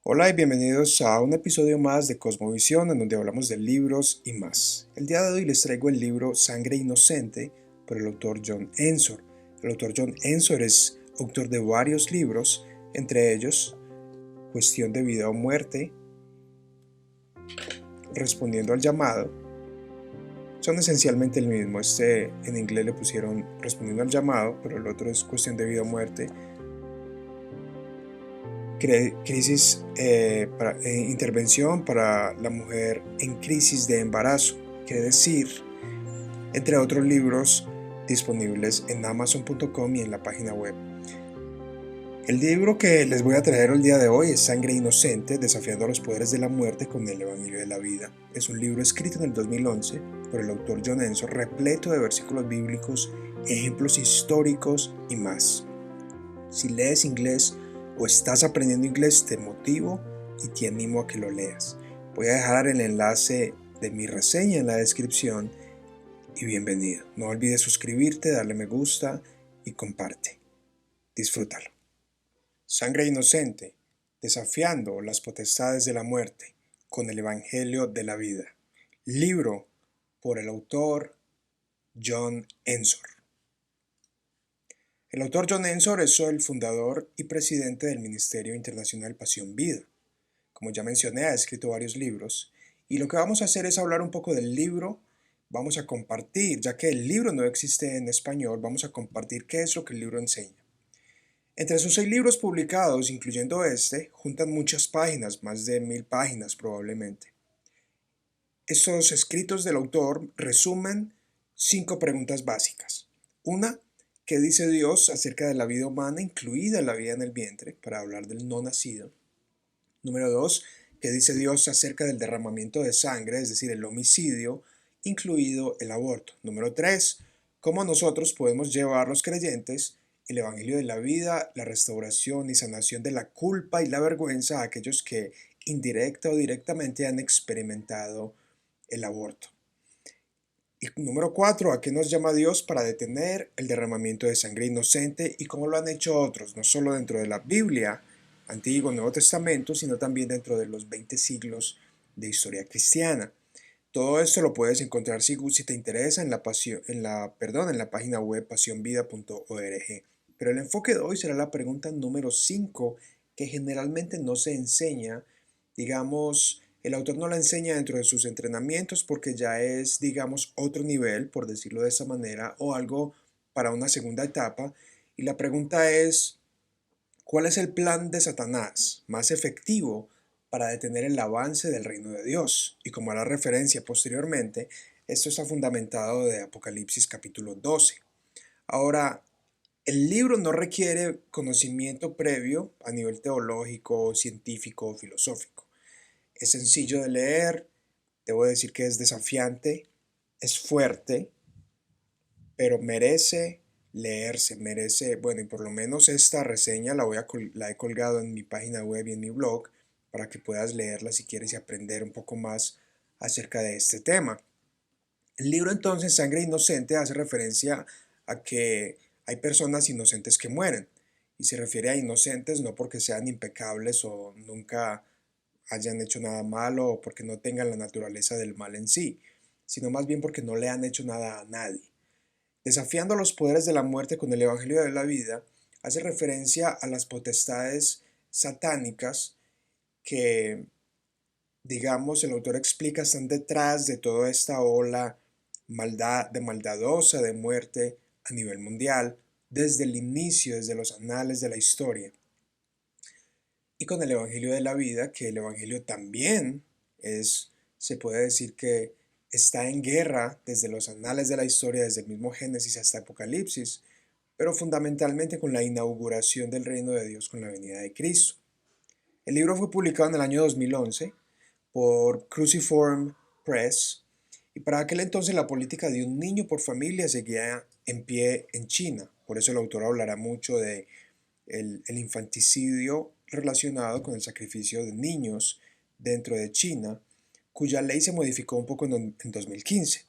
Hola y bienvenidos a un episodio más de Cosmovisión en donde hablamos de libros y más. El día de hoy les traigo el libro Sangre Inocente por el autor John Ensor. El autor John Ensor es autor de varios libros, entre ellos Cuestión de vida o muerte, Respondiendo al llamado. Son esencialmente el mismo. Este en inglés le pusieron Respondiendo al llamado, pero el otro es Cuestión de vida o muerte. Intervención para la mujer en crisis de embarazo, quiere decir, entre otros libros disponibles en amazon.com y en la página web. El libro que les voy a traer el día de hoy es Sangre Inocente, desafiando los poderes de la muerte con el Evangelio de la vida. Es un libro escrito en el 2011 por el autor John Ensor, repleto de versículos bíblicos, ejemplos históricos y más. Si lees inglés o estás aprendiendo inglés, te motivo y te animo a que lo leas. Voy a dejar el enlace de mi reseña en la descripción y bienvenido. No olvides suscribirte, darle me gusta y comparte. Disfrútalo. Sangre Inocente, desafiando las potestades de la muerte con el Evangelio de la vida. Libro por el autor John Ensor. El autor John Ensor es el fundador y presidente del Ministerio Internacional Pasión Vida. Como ya mencioné, ha escrito varios libros y lo que vamos a hacer es hablar un poco del libro. Vamos a compartir, ya que el libro no existe en español, vamos a compartir qué es lo que el libro enseña. Entre sus 6 libros publicados, incluyendo este, juntan muchas páginas, más de 1000 páginas probablemente. Estos escritos del autor resumen 5 preguntas básicas. Una, ¿qué dice Dios acerca de la vida humana, incluida la vida en el vientre, para hablar del no nacido? Número 2, ¿qué dice Dios acerca del derramamiento de sangre, es decir, el homicidio, incluido el aborto? Número 3, ¿cómo nosotros podemos llevar los creyentes el Evangelio de la vida, la restauración y sanación de la culpa y la vergüenza a aquellos que indirecta o directamente han experimentado el aborto? Y número 4, ¿a qué nos llama Dios para detener el derramamiento de sangre inocente y cómo lo han hecho otros, no solo dentro de la Biblia, Antiguo y Nuevo Testamento, sino también dentro de los 20 siglos de historia cristiana? Todo esto lo puedes encontrar si te interesa en la página web pasionvida.org. Pero el enfoque de hoy será la pregunta número 5, que generalmente no se enseña, digamos, el autor no la enseña dentro de sus entrenamientos porque ya es, digamos, otro nivel, por decirlo de esa manera, o algo para una segunda etapa. Y la pregunta es, ¿cuál es el plan de Satanás más efectivo para detener el avance del reino de Dios? Y como hará referencia posteriormente, esto está fundamentado de Apocalipsis capítulo 12. Ahora, el libro no requiere conocimiento previo a nivel teológico, científico o filosófico. Es sencillo de leer, debo decir que es desafiante, es fuerte, pero merece leerse, bueno, y por lo menos esta reseña la he colgado en mi página web y en mi blog para que puedas leerla si quieres y aprender un poco más acerca de este tema. El libro entonces, Sangre Inocente, hace referencia a que hay personas inocentes que mueren, y se refiere a inocentes no porque sean impecables o nunca hayan hecho nada malo o porque no tengan la naturaleza del mal en sí, sino más bien porque no le han hecho nada a nadie. Desafiando los poderes de la muerte con el Evangelio de la vida, hace referencia a las potestades satánicas que, digamos, el autor explica están detrás de toda esta ola maldadosa de muerte a nivel mundial, desde el inicio, desde los anales de la historia. Y con el Evangelio de la vida, que el Evangelio también se puede decir que está en guerra desde los anales de la historia, desde el mismo Génesis hasta Apocalipsis, pero fundamentalmente con la inauguración del reino de Dios con la venida de Cristo. El libro fue publicado en el año 2011 por Cruciform Press, y para aquel entonces la política de un niño por familia seguía en pie en China. Por eso el autor hablará mucho de el infanticidio relacionado con el sacrificio de niños dentro de China, cuya ley se modificó un poco en 2015.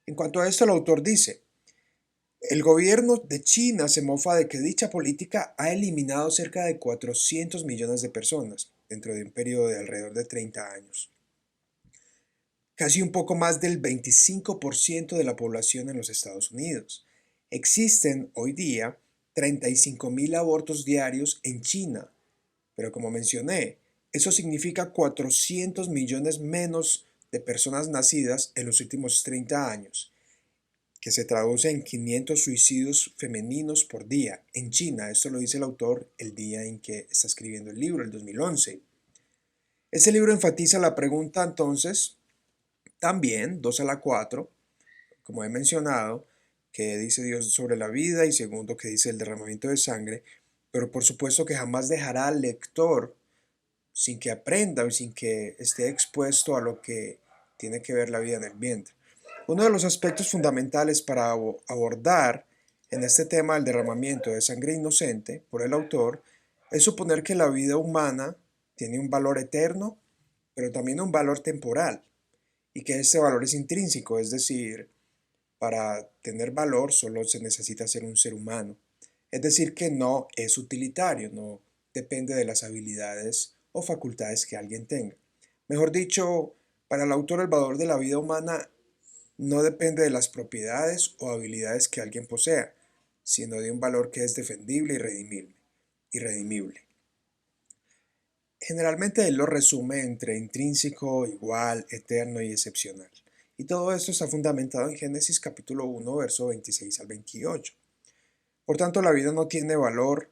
En cuanto a esto, el autor dice, el gobierno de China se mofa de que dicha política ha eliminado cerca de 400 millones de personas, dentro de un periodo de alrededor de 30 años. Casi un poco más del 25% de la población en los Estados Unidos. Existen hoy día 35.000 abortos diarios en China, pero como mencioné, eso significa 400 millones menos de personas nacidas en los últimos 30 años, que se traduce en 500 suicidios femeninos por día en China. Esto lo dice el autor el día en que está escribiendo el libro, el 2011. Este libro enfatiza la pregunta entonces, también 2 a la 4, como he mencionado, que dice Dios sobre la vida y segundo que dice el derramamiento de sangre, pero por supuesto que jamás dejará al lector sin que aprenda o sin que esté expuesto a lo que tiene que ver la vida en el vientre. Uno de los aspectos fundamentales para abordar en este tema del derramamiento de sangre inocente por el autor es suponer que la vida humana tiene un valor eterno, pero también un valor temporal, y que este valor es intrínseco, es decir, para tener valor solo se necesita ser un ser humano. Es decir, que no es utilitario, no depende de las habilidades o facultades que alguien tenga. Mejor dicho, para el autor el valor de la vida humana no depende de las propiedades o habilidades que alguien posea, sino de un valor que es defendible y redimible. Generalmente él lo resume entre intrínseco, igual, eterno y excepcional. Y todo esto está fundamentado en Génesis capítulo 1, verso 26 al 28. Por tanto, la vida no tiene valor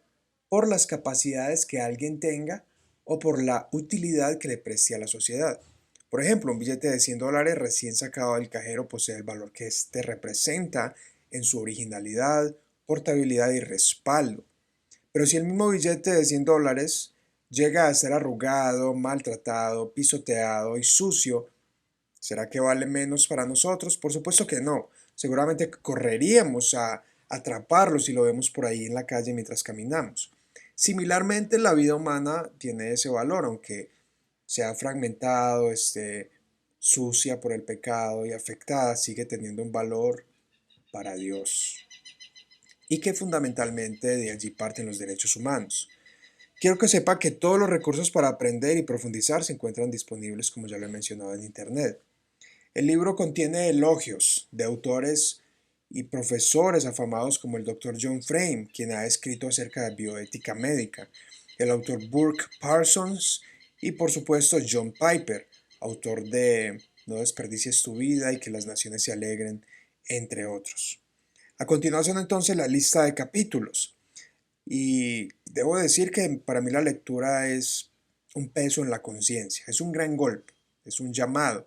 por las capacidades que alguien tenga o por la utilidad que le preste a la sociedad. Por ejemplo, un billete de $100 recién sacado del cajero posee el valor que éste representa en su originalidad, portabilidad y respaldo. Pero si el mismo billete de $100 llega a ser arrugado, maltratado, pisoteado y sucio, ¿será que vale menos para nosotros? Por supuesto que no. Seguramente correríamos a atraparlo si lo vemos por ahí en la calle mientras caminamos. Similarmente, la vida humana tiene ese valor, aunque sea fragmentado, esté sucia por el pecado y afectada, sigue teniendo un valor para Dios. Y que fundamentalmente de allí parten los derechos humanos. Quiero que sepa que todos los recursos para aprender y profundizar se encuentran disponibles, como ya lo he mencionado, en Internet. El libro contiene elogios de autores y profesores afamados como el Dr. John Frame, quien ha escrito acerca de bioética médica, el autor Burke Parsons y por supuesto John Piper, autor de No desperdicies tu vida y que las naciones se alegren, entre otros. A continuación entonces la lista de capítulos. Y debo decir que para mí la lectura es un peso en la conciencia, es un gran golpe, es un llamado.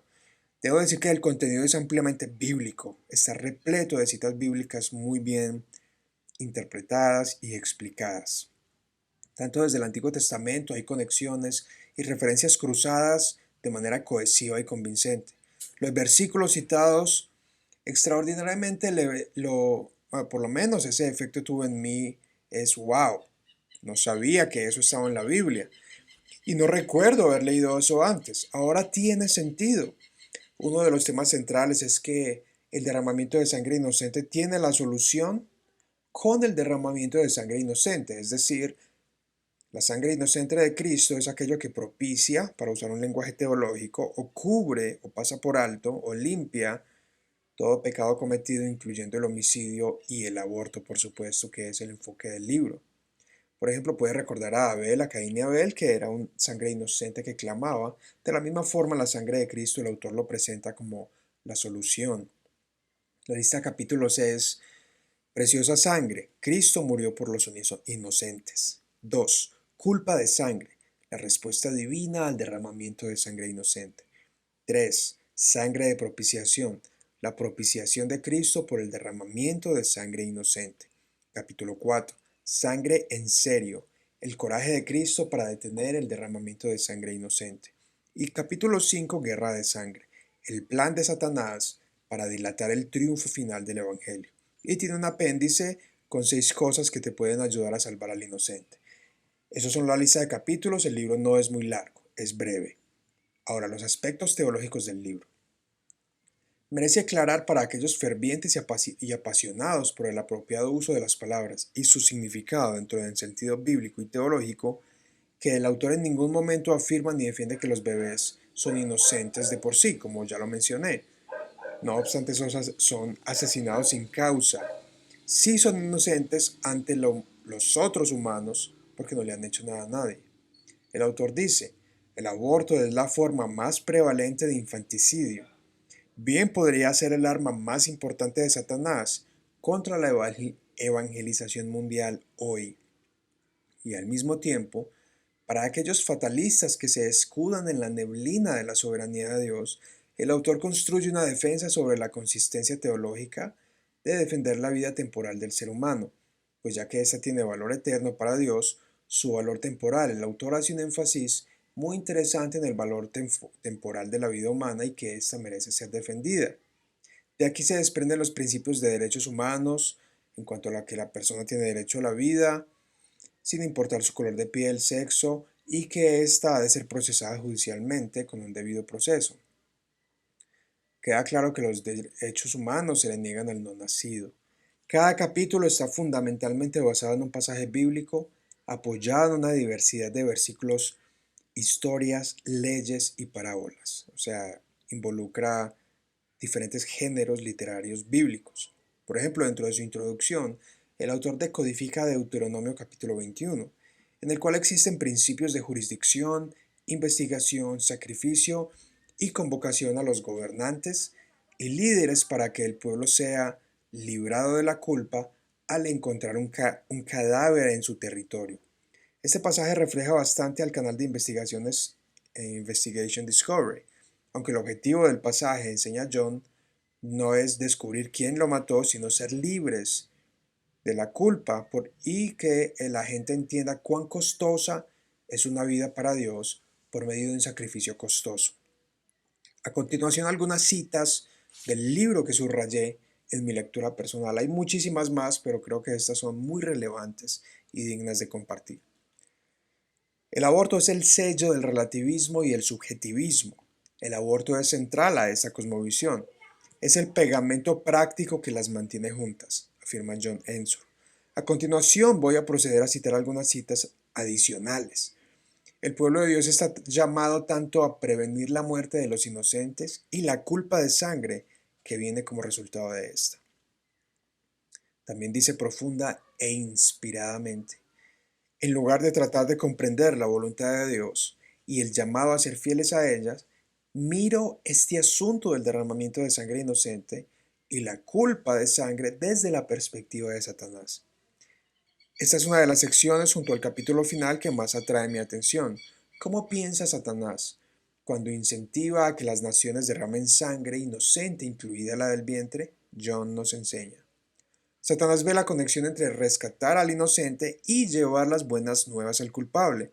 Debo decir que el contenido es ampliamente bíblico, está repleto de citas bíblicas muy bien interpretadas y explicadas. Tanto desde el Antiguo Testamento hay conexiones y referencias cruzadas de manera cohesiva y convincente. Los versículos citados extraordinariamente por lo menos ese efecto tuvo en mí, es wow. No sabía que eso estaba en la Biblia y no recuerdo haber leído eso antes. Ahora tiene sentido. Uno de los temas centrales es que el derramamiento de sangre inocente tiene la solución con el derramamiento de sangre inocente, es decir, la sangre inocente de Cristo es aquello que propicia, para usar un lenguaje teológico, o cubre, o pasa por alto, o limpia todo pecado cometido, incluyendo el homicidio y el aborto, por supuesto, que es el enfoque del libro. Por ejemplo, puede recordar a Abel, a Caín y Abel, que era un sangre inocente que clamaba. De la misma forma, la sangre de Cristo, el autor lo presenta como la solución. La lista de capítulos es Preciosa sangre. Cristo murió por los inocentes. 2. Culpa de sangre. La respuesta divina al derramamiento de sangre inocente. 3. Sangre de propiciación. La propiciación de Cristo por el derramamiento de sangre inocente. Capítulo 4. Sangre en serio. El coraje de Cristo para detener el derramamiento de sangre inocente. Y capítulo 5. Guerra de sangre. El plan de Satanás para dilatar el triunfo final del Evangelio. Y tiene un apéndice con 6 cosas que te pueden ayudar a salvar al inocente. Esos son la lista de capítulos. El libro no es muy largo, es breve. Ahora, los aspectos teológicos del libro. Merece aclarar para aquellos fervientes y apasionados por el apropiado uso de las palabras y su significado dentro del sentido bíblico y teológico que el autor en ningún momento afirma ni defiende que los bebés son inocentes de por sí, como ya lo mencioné. No obstante, son asesinados sin causa. Sí son inocentes ante los otros humanos porque no le han hecho nada a nadie. El autor dice, el aborto es la forma más prevalente de infanticidio. Bien podría ser el arma más importante de Satanás contra la evangelización mundial hoy. Y al mismo tiempo, para aquellos fatalistas que se escudan en la neblina de la soberanía de Dios, el autor construye una defensa sobre la consistencia teológica de defender la vida temporal del ser humano, pues ya que ésta tiene valor eterno para Dios, su valor temporal. El autor hace un énfasis muy interesante en el valor temporal de la vida humana y que ésta merece ser defendida. De aquí se desprenden los principios de derechos humanos en cuanto a la que la persona tiene derecho a la vida, sin importar su color de piel, sexo, y que ésta ha de ser procesada judicialmente con un debido proceso. Queda claro que los derechos humanos se le niegan al no nacido. Cada capítulo está fundamentalmente basado en un pasaje bíblico, apoyado en una diversidad de versículos, historias, leyes y parábolas. O sea, involucra diferentes géneros literarios bíblicos. Por ejemplo, dentro de su introducción, el autor decodifica Deuteronomio capítulo 21, en el cual existen principios de jurisdicción, investigación, sacrificio y convocación a los gobernantes y líderes para que el pueblo sea librado de la culpa al encontrar un cadáver en su territorio. Este pasaje refleja bastante al canal de investigaciones Investigation Discovery, aunque el objetivo del pasaje, enseña John, no es descubrir quién lo mató, sino ser libres de la culpa y que la gente entienda cuán costosa es una vida para Dios por medio de un sacrificio costoso. A continuación, algunas citas del libro que subrayé en mi lectura personal. Hay muchísimas más, pero creo que estas son muy relevantes y dignas de compartir. El aborto es el sello del relativismo y el subjetivismo. El aborto es central a esta cosmovisión. Es el pegamento práctico que las mantiene juntas, afirma John Ensor. A continuación voy a proceder a citar algunas citas adicionales. El pueblo de Dios está llamado tanto a prevenir la muerte de los inocentes y la culpa de sangre que viene como resultado de esta. También dice profunda e inspiradamente. En lugar de tratar de comprender la voluntad de Dios y el llamado a ser fieles a ellas, miro este asunto del derramamiento de sangre inocente y la culpa de sangre desde la perspectiva de Satanás. Esta es una de las secciones junto al capítulo final que más atrae mi atención. ¿Cómo piensa Satanás cuando incentiva a que las naciones derramen sangre inocente, incluida la del vientre? John nos enseña. Satanás ve la conexión entre rescatar al inocente y llevar las buenas nuevas al culpable,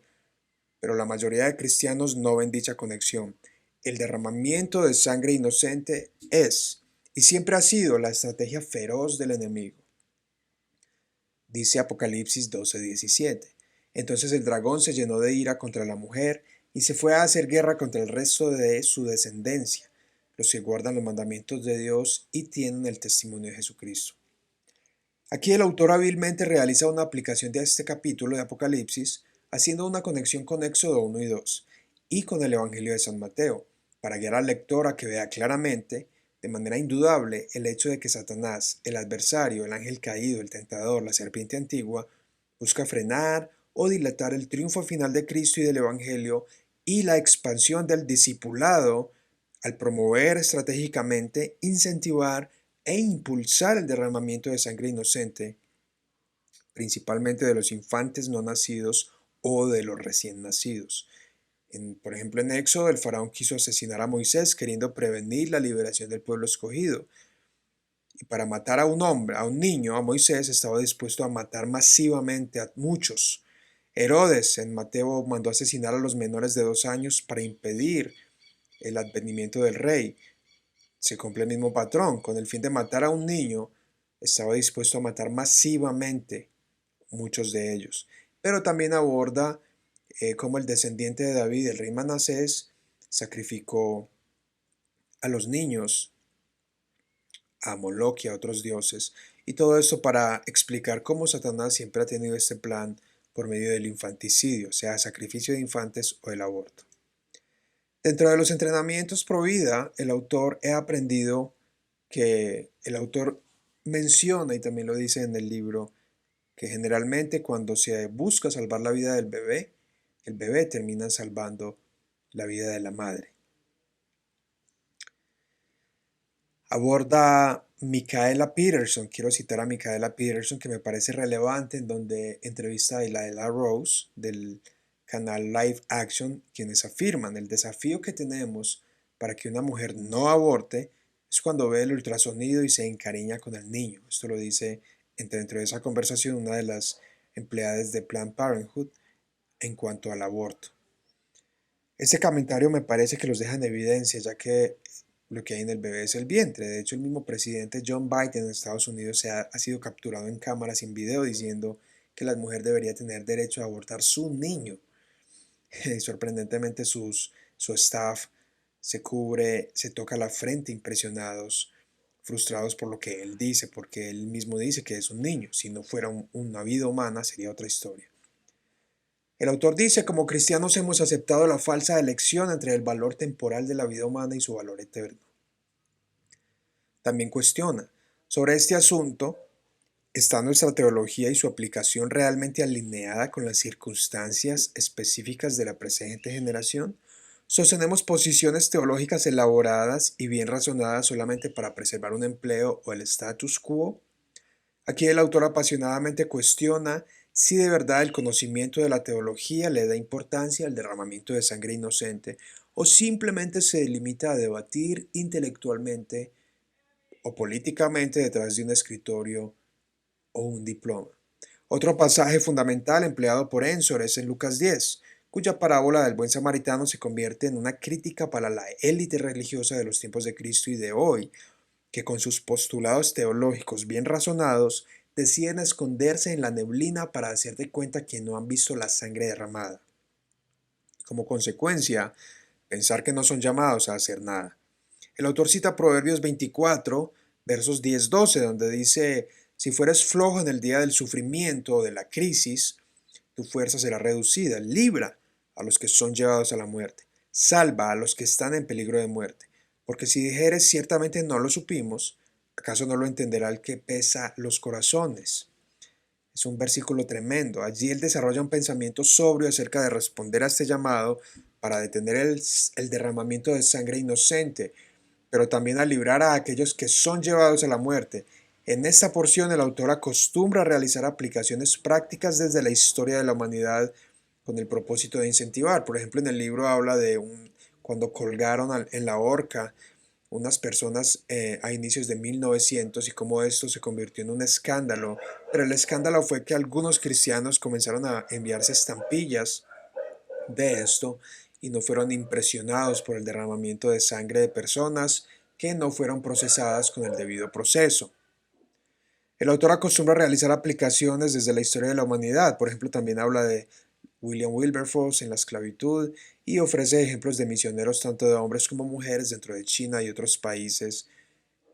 pero la mayoría de cristianos no ven dicha conexión. El derramamiento de sangre inocente es y siempre ha sido la estrategia feroz del enemigo. Dice Apocalipsis 12:17. Entonces el dragón se llenó de ira contra la mujer y se fue a hacer guerra contra el resto de su descendencia, los que guardan los mandamientos de Dios y tienen el testimonio de Jesucristo. Aquí el autor hábilmente realiza una aplicación de este capítulo de Apocalipsis, haciendo una conexión con Éxodo 1 y 2 y con el Evangelio de San Mateo, para guiar al lector a que vea claramente, de manera indudable, el hecho de que Satanás, el adversario, el ángel caído, el tentador, la serpiente antigua, busca frenar o dilatar el triunfo final de Cristo y del Evangelio y la expansión del discipulado al promover estratégicamente, incentivar e impulsar el derramamiento de sangre inocente, principalmente de los infantes no nacidos o de los recién nacidos. Por ejemplo, en Éxodo, el faraón quiso asesinar a Moisés queriendo prevenir la liberación del pueblo escogido. Y para matar a un hombre, a un niño, a Moisés, estaba dispuesto a matar masivamente a muchos. Herodes en Mateo mandó asesinar a los menores de 2 años para impedir el advenimiento del rey. Se cumple el mismo patrón. Con el fin de matar a un niño, estaba dispuesto a matar masivamente muchos de ellos. Pero también aborda cómo el descendiente de David, el rey Manasés, sacrificó a los niños, a Moloch y a otros dioses. Y todo esto para explicar cómo Satanás siempre ha tenido este plan por medio del infanticidio, o sea, sacrificio de infantes o el aborto. Dentro de los entrenamientos pro vida, el autor he aprendido que el autor menciona, y también lo dice en el libro, que generalmente cuando se busca salvar la vida del bebé, el bebé termina salvando la vida de la madre. Aborda Micaela Peterson, quiero citar a Micaela Peterson, que me parece relevante, en donde entrevista a Laila Rose del canal Live Action, quienes afirman el desafío que tenemos para que una mujer no aborte es cuando ve el ultrasonido y se encariña con el niño. Esto lo dice dentro de esa conversación una de las empleadas de Planned Parenthood en cuanto al aborto. Este comentario me parece que los deja en evidencia, ya que lo que hay en el bebé es el vientre. De hecho, el mismo presidente John Biden en Estados Unidos ha sido capturado en cámaras y en video diciendo que la mujer debería tener derecho a abortar su niño. Sorprendentemente su staff se toca la frente impresionados, frustrados por lo que él dice, porque él mismo dice que es un niño. Si no fuera una vida humana sería otra historia. El autor dice, como cristianos hemos aceptado la falsa elección entre el valor temporal de la vida humana y su valor eterno. También cuestiona, sobre este asunto, ¿está nuestra teología y su aplicación realmente alineada con las circunstancias específicas de la presente generación? ¿Sostenemos posiciones teológicas elaboradas y bien razonadas solamente para preservar un empleo o el status quo? Aquí el autor apasionadamente cuestiona si de verdad el conocimiento de la teología le da importancia al derramamiento de sangre inocente o simplemente se limita a debatir intelectualmente o políticamente detrás de un escritorio o un diploma. Otro pasaje fundamental empleado por Ensor es en Lucas 10, cuya parábola del buen samaritano se convierte en una crítica para la élite religiosa de los tiempos de Cristo y de hoy, que con sus postulados teológicos bien razonados deciden esconderse en la neblina para hacer de cuenta que no han visto la sangre derramada. Como consecuencia, pensar que no son llamados a hacer nada. El autor cita Proverbios 24, versos 10-12, donde dice, si fueres flojo en el día del sufrimiento o de la crisis, tu fuerza será reducida. Libra a los que son llevados a la muerte. Salva a los que están en peligro de muerte. Porque si dijeres ciertamente no lo supimos, ¿acaso no lo entenderá el que pesa los corazones? Es un versículo tremendo. Allí él desarrolla un pensamiento sobrio acerca de responder a este llamado para detener el derramamiento de sangre inocente, pero también a librar a aquellos que son llevados a la muerte. En esta porción el autor acostumbra a realizar aplicaciones prácticas desde la historia de la humanidad con el propósito de incentivar. Por ejemplo, en el libro habla de cuando colgaron en la horca unas personas a inicios de 1900 y cómo esto se convirtió en un escándalo. Pero el escándalo fue que algunos cristianos comenzaron a enviarse estampillas de esto y no fueron impresionados por el derramamiento de sangre de personas que no fueron procesadas con el debido proceso. El autor acostumbra a realizar aplicaciones desde la historia de la humanidad. Por ejemplo, también habla de William Wilberforce en la esclavitud y ofrece ejemplos de misioneros tanto de hombres como mujeres dentro de China y otros países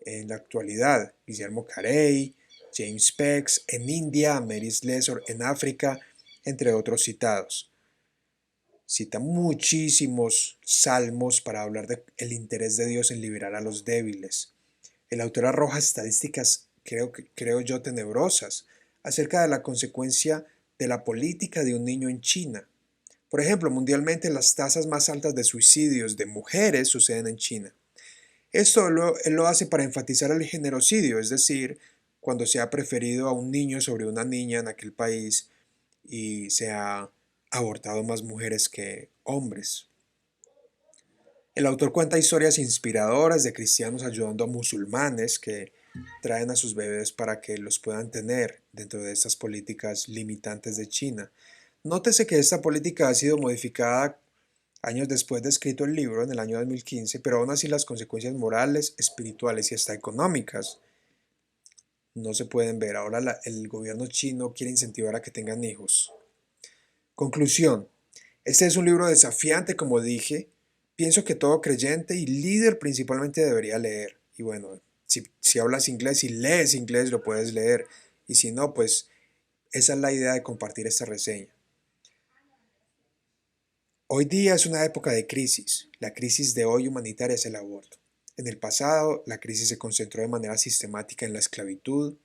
en la actualidad. Guillermo Carey, James Pex en India, Mary Slessor en África, entre otros citados. Cita muchísimos salmos para hablar del interés de Dios en liberar a los débiles. El autor arroja estadísticas, creo yo, tenebrosas acerca de la consecuencia de la política de un niño en China. Por ejemplo, mundialmente las tasas más altas de suicidios de mujeres suceden en China. Esto él lo hace para enfatizar el generocidio, es decir, cuando se ha preferido a un niño sobre una niña en aquel país y se ha abortado más mujeres que hombres. El autor cuenta historias inspiradoras de cristianos ayudando a musulmanes que traen a sus bebés para que los puedan tener dentro de estas políticas limitantes de China. Nótese que esta política ha sido modificada años después de escrito el libro, en el año 2015, pero aún así las consecuencias morales, espirituales y hasta económicas no se pueden ver. Ahora el gobierno chino quiere incentivar a que tengan hijos. Conclusión. Este es un libro desafiante, como dije. Pienso que todo creyente y líder principalmente debería leer. Y bueno, si hablas inglés y lees inglés, lo puedes leer. Y si no, pues Esa es la idea de compartir esta reseña. Hoy día es una época de crisis. La crisis de hoy humanitaria es el aborto. En el pasado, la crisis se concentró de manera sistemática en la esclavitud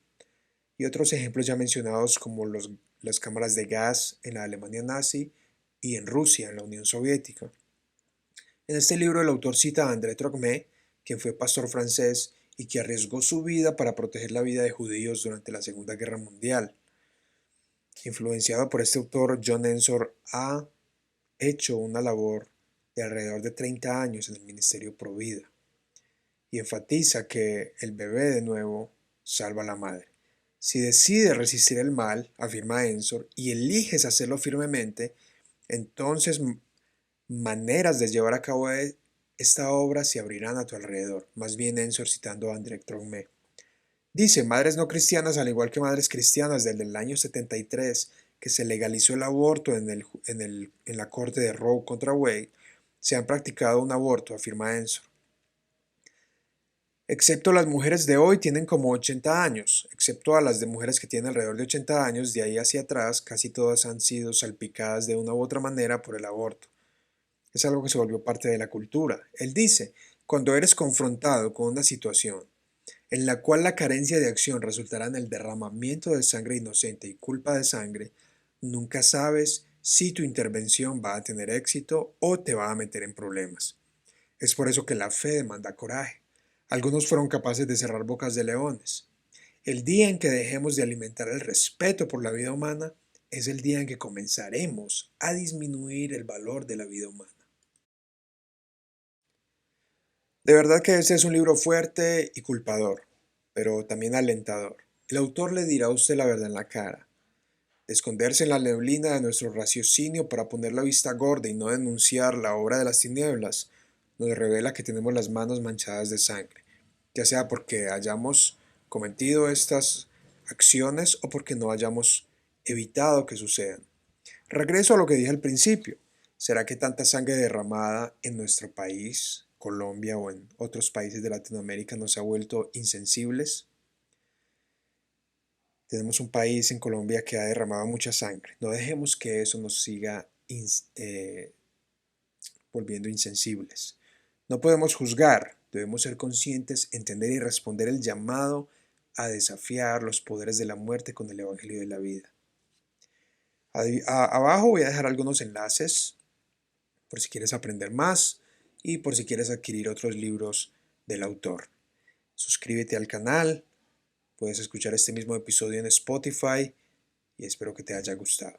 y otros ejemplos ya mencionados como las cámaras de gas en la Alemania nazi y en Rusia, en la Unión Soviética. En este libro el autor cita a André Trocmé, quien fue pastor francés y que arriesgó su vida para proteger la vida de judíos durante la Segunda Guerra Mundial. Influenciado por este autor, John Ensor ha hecho una labor de alrededor de 30 años en el Ministerio Provida y enfatiza que el bebé de nuevo salva a la madre. Si decides resistir el mal, afirma Ensor, y eliges hacerlo firmemente, entonces maneras de llevar a cabo esta obra se abrirán a tu alrededor. Más bien Ensor citando a André Trocmé. Dice, madres no cristianas, al igual que madres cristianas desde el año 73, que se legalizó el aborto en la corte de Roe contra Wade, se han practicado un aborto, afirma Ensor. Excepto las mujeres de hoy tienen como 80 años, excepto a las de mujeres que tienen alrededor de 80 años, de ahí hacia atrás casi todas han sido salpicadas de una u otra manera por el aborto. Es algo que se volvió parte de la cultura. Él dice, cuando eres confrontado con una situación en la cual la carencia de acción resultará en el derramamiento de sangre inocente y culpa de sangre, nunca sabes si tu intervención va a tener éxito o te va a meter en problemas. Es por eso que la fe demanda coraje. Algunos fueron capaces de cerrar bocas de leones. El día en que dejemos de alimentar el respeto por la vida humana es el día en que comenzaremos a disminuir el valor de la vida humana. De verdad que este es un libro fuerte y culpador, pero también alentador. El autor le dirá a usted la verdad en la cara. Esconderse en la neblina de nuestro raciocinio para poner la vista gorda y no denunciar la obra de las tinieblas nos revela que tenemos las manos manchadas de sangre, ya sea porque hayamos cometido estas acciones o porque no hayamos evitado que sucedan. Regreso a lo que dije al principio. ¿Será que tanta sangre derramada en nuestro país, Colombia o en otros países de Latinoamérica nos ha vuelto insensibles? Tenemos un país en Colombia que ha derramado mucha sangre. No dejemos que eso nos siga volviendo insensibles. No podemos juzgar, debemos ser conscientes, entender y responder el llamado a desafiar los poderes de la muerte con el Evangelio de la vida. Abajo voy a dejar algunos enlaces por si quieres aprender más y por si quieres adquirir otros libros del autor. Suscríbete al canal, puedes escuchar este mismo episodio en Spotify y espero que te haya gustado.